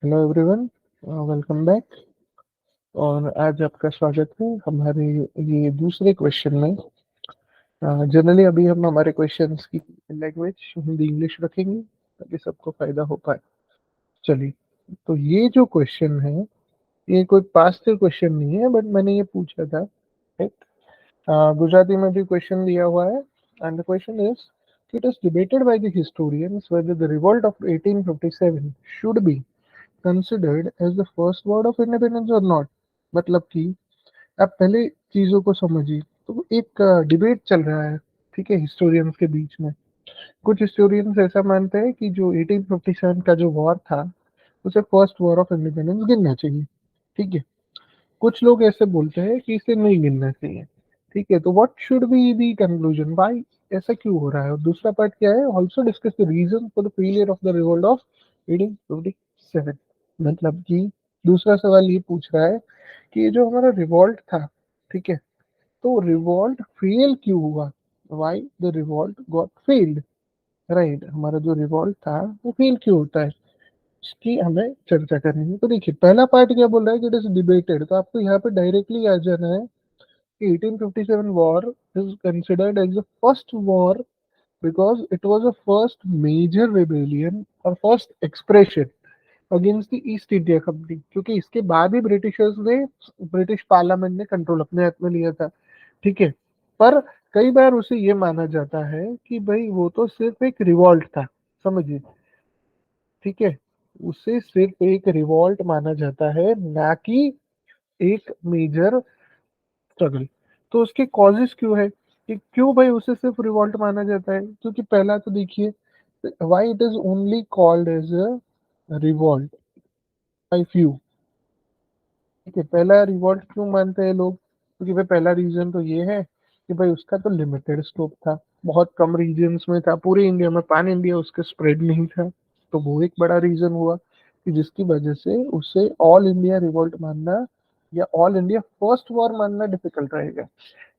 Hello everyone, welcome back. और आज आपका स्वागत है हमारे ये दूसरे क्वेश्चन में। जनरली अभी हम हमारे क्वेश्चंस की लैंग्वेज हिंदी इंग्लिश रखेंगे ताकि सबको फायदा हो पाए। चलिए, तो ये जो क्वेश्चन है ये कोई पास्ट के क्वेश्चन नहीं है, बट मैंने ये पूछा था। राइट। गुजराती में भी क्वेश्चन दिया हुआ है and the question is, it is debated by the historians whether the revolt of 1857 should be considered as the first word of independence or not। मतलब कि आप पहले चीजों को समझिए। तो एक डिबेट चल रहा है, ठीक है, हिस्टोरियंस के बीच में। कुछ हिस्टोरियंस ऐसा मानते हैं कि जो 1857 का जो वॉर था उसे फर्स्ट वॉर ऑफ इंडिपेंडेंस गिनना चाहिए। ठीक है। कुछ लोग ऐसे बोलते हैं कि इसे नहीं गिनना चाहिए। ठीक है, तो what should be the conclusion, why ऐसा क्यों हो रहा है। और दूसरा पार्ट क्या है, also discuss the reason for the failure of the revolt of 1857। मतलब कि दूसरा सवाल ये पूछ रहा है कि ये जो हमारा रिवॉल्ट था, ठीक है, तो रिवॉल्ट फेल क्यों हुआ, why the revolt got failed. Right, हमारा जो रिवॉल्ट था वो फेल क्यों होता है, इसकी हमें चर्चा करनी है। तो देखिए, पहला पार्ट क्या बोल रहा है कि इट इज डिबेटेड, तो आपको यहाँ पे डायरेक्टली आ जाना है कि 1857 war is considered as the first war because it was a first major rebellion और first expression against the East India Company, क्योंकि इसके बाद ही ब्रिटिशर्स ने, ब्रिटिश पार्लियामेंट ने कंट्रोल अपने हाथ में लिया था। ठीक है। पर कई बार उसे ये माना जाता है कि भाई वो तो सिर्फ एक रिवॉल्ट था, समझिए। ठीक है, उसे सिर्फ एक रिवॉल्ट माना जाता है, ना कि एक मेजर स्ट्रगल। तो उसके कॉजेस क्यों है कि क्यों भाई उसे सिर्फ रिवॉल्ट माना जाता है, क्योंकि पहला तो देखिए, why it is only called as a revolt by few. ठीक है, पहला रिवॉल्ट क्यों मानते हैं लोग, क्योंकि भाई पहला रीजन तो ये है कि भाई उसका तो लिमिटेड स्कोप था, बहुत कम रीजन्स में था, पूरे इंडिया में, पान इंडिया उसका स्प्रेड नहीं था। तो वो एक बड़ा रीजन हुआ कि जिसकी वजह से उसे ऑल इंडिया रिवॉल्ट मानना या ऑल इंडिया फर्स्ट वॉर मानना डिफिकल्ट रहेगा।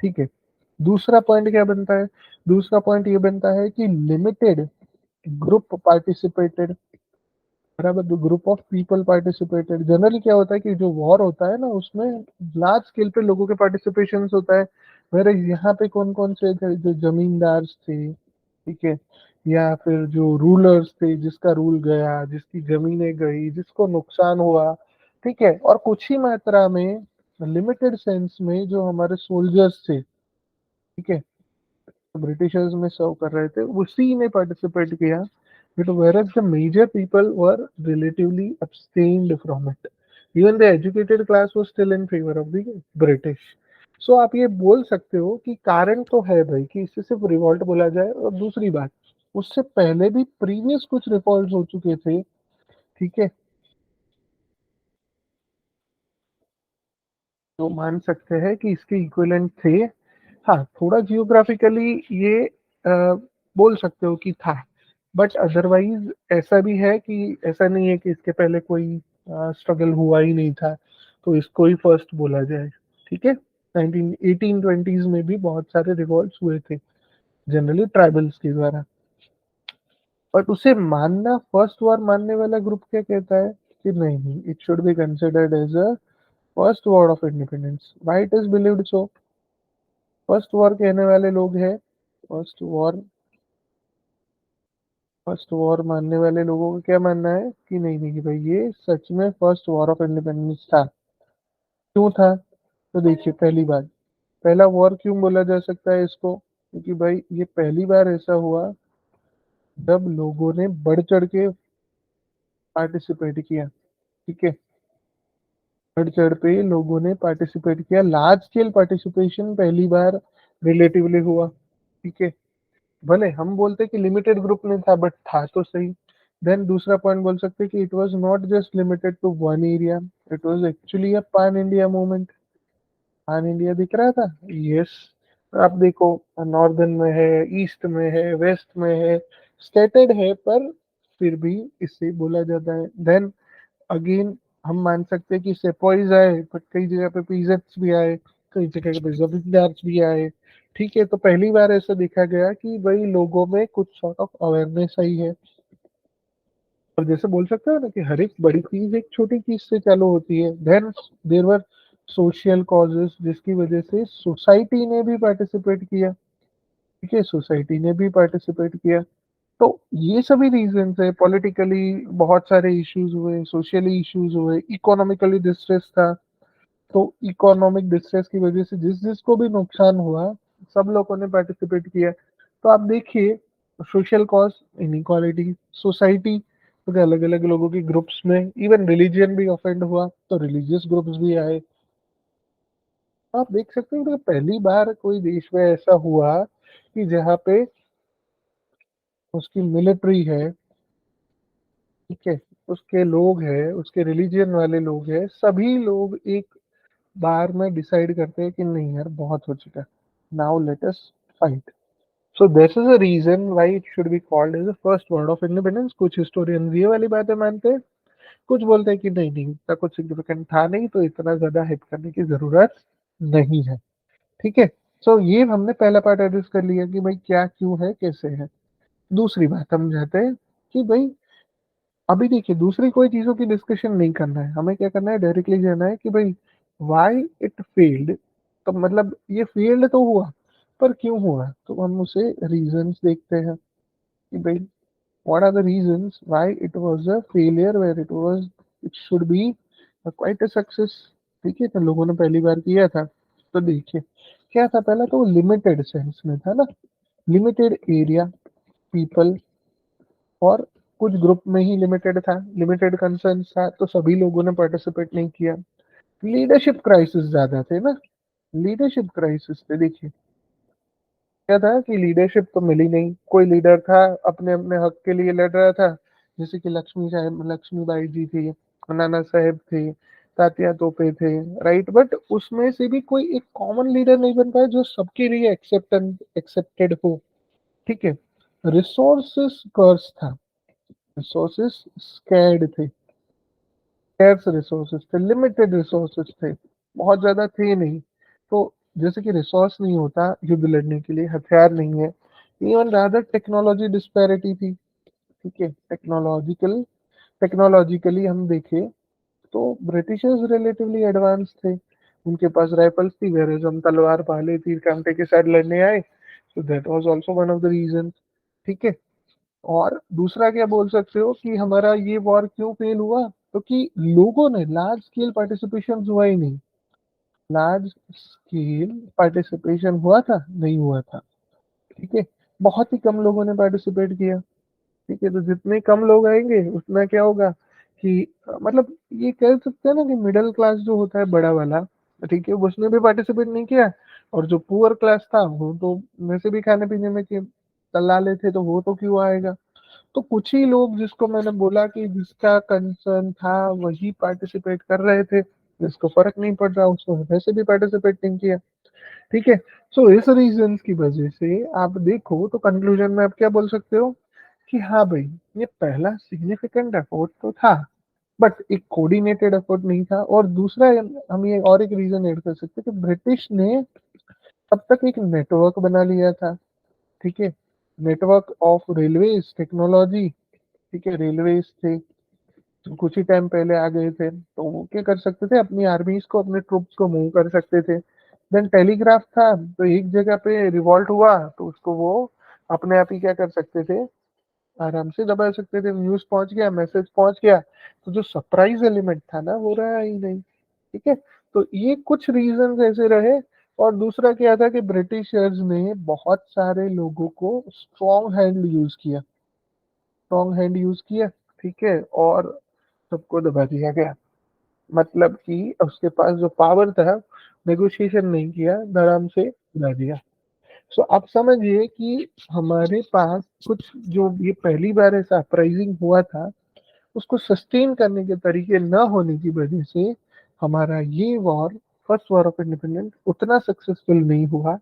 ठीक है। दूसरा पॉइंट क्या बनता है, दूसरा पॉइंट ये बनता है कि लिमिटेड ग्रुप पार्टिसिपेटेड, बराबर, जो group of people participated. Generally क्या होता है कि जो वॉर होता है ना उसमें लार्ज स्केल पे लोगों के पार्टिसिपेशन होता है। मेरे यहाँ पे कौन कौन से थे, जो जमींदार थे, ठीक है, या फिर जो रूलर्स थे, जिसका रूल गया, जिसकी जमीनें गई, जिसको नुकसान हुआ। ठीक है, और कुछ ही मात्रा में, लिमिटेड सेंस में, जो हमारे सोल्जर्स थे, ठीक है, ब्रिटिशर्स में सर्व कर रहे थे, उसी ने पार्टिसिपेट किया। But whereas the major people were relatively abstained from it, even the educated class was still in favor of the British। सो आप ये बोल सकते हो कि कारण तो है भाई कि इससे सिर्फ रिवॉल्ट बोला जाए, और दूसरी बात, उससे पहले भी प्रीवियस कुछ रिवॉल्ट हो चुके थे। ठीक है, तो मान सकते हैं कि इसके इक्विवेलेंट थे। हाँ, थोड़ा जियोग्राफिकली ये बोल सकते हो कि था, बट अदरवाइज ऐसा भी है कि ऐसा नहीं है कि इसके पहले कोई स्ट्रगल हुआ ही नहीं था, तो इसको ही फर्स्ट बोला जाए। ठीक है। 1820s में भी बहुत सारे रिवॉल्ट्स हुए थे, जनरली ट्राइबल्स के द्वारा। बट उसे मानना, फर्स्ट वॉर मानने वाला ग्रुप क्या कहता है कि नहीं, it should be considered as a first war of independence. Why it is believed so, first war कहने वाले लोग हैं, फर्स्ट वॉर, फर्स्ट वॉर मानने वाले लोगों का क्या मानना है कि नहीं नहीं, कि भाई ये सच में फर्स्ट वॉर ऑफ इंडिपेंडेंस था। क्यों था, तो देखिए, पहली बात, पहला वॉर क्यों बोला जा सकता है इसको, क्योंकि भाई ये पहली बार ऐसा हुआ जब लोगों ने बढ़ चढ़ के पार्टिसिपेट किया। ठीक है, बढ़ चढ़ पे लोगों ने पार्टिसिपेट किया, लार्ज स्केल पार्टिसिपेशन पहली बार रिलेटिवली हुआ। ठीक है, भले हम बोलते कि लिमिटेड ग्रुप में था, बट था तो सही। देन दूसरा पॉइंट बोल सकते कि it was not just limited to one area, it was actually a pan India movement. Pan India दिख रहा था, यस। आप देखो, नॉर्दर्न में है, ईस्ट में है, वेस्ट में है, स्कैटर्ड है, पर फिर भी इससे बोला जाता है। देन अगेन, हम मान सकते हैं कि सेपॉइज आए, बट कई जगह पे पीजेंट्स भी आए, कई जगह पे जमींदार भी आए। ठीक है, तो पहली बार ऐसा देखा गया कि भाई लोगों में कुछ सॉर्ट ऑफ अवेयरनेस आई है। और जैसे बोल सकते हो ना कि हर एक बड़ी चीज एक छोटी चीज से चालू होती है। Then there were social causes जिसकी वजह से सोसाइटी ने भी पार्टिसिपेट किया। ठीक है, सोसाइटी ने भी पार्टिसिपेट किया। तो ये सभी रीजंस है। पॉलिटिकली बहुत सारे इश्यूज हुए, सोशली इश्यूज हुए, इकोनॉमिकली डिस्ट्रेस था। तो इकोनॉमिक डिस्ट्रेस की वजह से जिस जिसको भी नुकसान हुआ, सब लोगों ने पार्टिसिपेट किया। तो आप देखिए, सोशल कॉज, इनइक्वालिटी, सोसाइटी, तो अलग अलग लोगों के ग्रुप्स में, इवन रिलीजियन भी ऑफेंड हुआ तो रिलीजियस ग्रुप्स भी आए। तो आप देख सकते हो कि पहली बार कोई देश में ऐसा हुआ कि जहाँ पे उसकी मिलिट्री है, ठीक है, उसके लोग हैं, उसके रिलीजियन वाले लोग हैं, सभी लोग एक बार में डिसाइड करते हैं कि नहीं यार बहुत हो चुका, now let us fight. So this is a reason why it should be called as the first word of independence. कुछ हिस्टोरियंस ये वाली बातें मानते हैं, कुछ बोलते हैं कि नहीं नहीं, इतना कुछ सिग्निफिकेंट था नहीं, तो इतना ज्यादा हिट करने की जरूरत नहीं है। ठीक है। सो ये हमने पहला पार्ट एड्रेस कर लिया कि भाई क्या क्यों है कैसे है। दूसरी बात हम जाते हैं कि भाई अभी देखिए, दूसरी कोई चीजों की डिस्कशन नहीं करना है, हमें क्या करना है, डायरेक्टली जाना है कि भाई वाई इट फेल्ड। तो मतलब ये फेल्ड तो हुआ, पर क्यों हुआ, तो हम उसे रीजंस देखते हैं कि भाई what are the reasons why it was a failure where it should be quite a success. ठीक है, तो लोगों ने पहली बार किया था। तो देखिए क्या था, पहला तो लिमिटेड सेंस में था ना, लिमिटेड एरिया, पीपल, और कुछ ग्रुप में ही लिमिटेड था, लिमिटेड कंसर्न था, तो सभी लोगों ने पार्टिसिपेट नहीं किया। लीडरशिप क्राइसिस ज्यादा थे ना, लीडरशिप क्राइसिस थे। देखिए क्या था कि लीडरशिप तो मिली नहीं, कोई लीडर था अपने अपने हक के लिए लड़ रहा था, जैसे कि लक्ष्मीबाई जी थी, नाना साहेब थे, तात्या तोपे थे, राइट। बट उसमें से भी कोई एक कॉमन लीडर नहीं बन पाया जो सबके लिए एक्सेप्टेड हो। ठीक है। रिसोर्सेस कर्स था, रिसोर्सेस स्कैर्ड थे, स्कैर्स रिसोर्सेस थे, लिमिटेड रिसोर्सेस थे, बहुत ज्यादा थे नहीं। तो जैसे कि रिसोर्स नहीं होता युद्ध लड़ने के लिए, हथियार नहीं है, इवन रादर टेक्नोलॉजी डिस्पैरिटी थी। ठीक है, टेक्नोलॉजिकली हम देखें तो ब्रिटिशर्स रिलेटिवली एडवांस थे, उनके पास राइफल्स थी, वेयर हम तलवार भाले तीर कांटे के साथ लड़ने आए। तो that was also one of the reason. ठीक है। और दूसरा क्या बोल सकते हो कि हमारा ये वॉर क्यों फेल हुआ, क्योंकि लोगों ने लार्ज स्केल पार्टिसिपेशन हुआ ही नहीं। लार्ज स्केल पार्टिसिपेशन हुआ था नहीं हुआ था। ठीक है, बहुत ही कम लोगों ने पार्टिसिपेट किया। ठीक है, तो जितने कम लोग आएंगे उतना क्या होगा कि मतलब ये कह सकते हैं ना कि मिडिल क्लास जो होता है बड़ा वाला, ठीक है, उसने भी पार्टिसिपेट नहीं किया। और जो पुअर क्लास था वो तो वैसे भी खाने पीने में के दलाले थे, तो वो तो क्यों आएगा। तो कुछ ही लोग जिसको मैंने बोला कि जिसका कंसर्न था वही पार्टिसिपेट कर रहे थे, जिसको फर्क नहीं पड़ रहा उसको वैसे भी पार्टिसिपेट नहीं किया। ठीक है। सो इस रीजन की वजह से आप देखो तो कंक्लूजन में आप क्या बोल सकते हो कि हाँ भाई, ये पहला सिग्निफिकेंट एफर्ट तो था, बट एक कोऑर्डिनेटेड एफर्ट नहीं था। और दूसरा हम ये और एक रीजन ऐड कर सकते हैं कि ब्रिटिश ने तब तक एक नेटवर्क बना लिया था। ठीक है, नेटवर्क ऑफ रेलवेज टेक्नोलॉजी। ठीक है, रेलवेज थे तो कुछ ही टाइम पहले आ गए थे, तो वो क्या कर सकते थे, अपनी आर्मीज को, अपने ट्रूप्स को मूव कर सकते थे। देन टेलीग्राफ था, तो एक जगह पे रिवॉल्ट हुआ तो उसको वो अपने आप ही क्या कर सकते थे, आराम से दबा सकते थे, न्यूज पहुंच गया, मैसेज पहुंच गया। तो जो सरप्राइज एलिमेंट था ना वो रहा ही नहीं। ठीक है, तो ये कुछ रीजंस ऐसे रहे। और दूसरा क्या था कि ब्रिटिशर्स ने बहुत सारे लोगों को स्ट्रॉन्ग हैंड यूज किया, स्ट्रॉन्ग हैंड यूज किया। ठीक है, और सबको दबा दिया गया। मतलब कि उसके पास जो पावर था, नेगोशिएशन नहीं किया, धड़ाम से ला दिया। सो आप समझिए कि हमारे पास कुछ जो ये पहली बार ऐसा अपराइजिंग हुआ था, उसको सस्टेन करने के तरीके न होने की वजह से हमारा ये war, first war of independence, उतना सक्सेसफुल नहीं हुआ।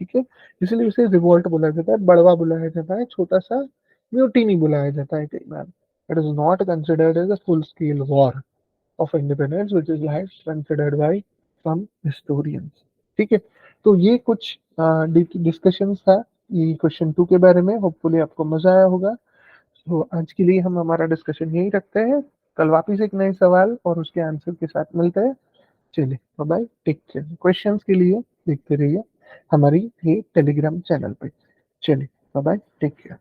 ठीक है, इसलिए इसे रिवॉल्ट बोला जाता है, बड़वा बुलाया जाता है, छोटा सा म्यूटिनी बुलाया जाता है कई बार। It is not considered as a full scale war of independence which is like considered by some historians. ठीक है, तो ये कुछ डिस्कशंस था ये क्वेश्चन 2 के बारे में। होपफुली आपको मजा आया होगा। तो आज के लिए हम हमारा डिस्कशन यही रखते हैं। कल वापिस एक नए सवाल और उसके आंसर के साथ मिलते हैं। चलिए bye bye, take care. Questions के लिए देखते रहिए हमारी ये टेलीग्राम चैनल पे। चलिए बाय बाय, टेक केयर।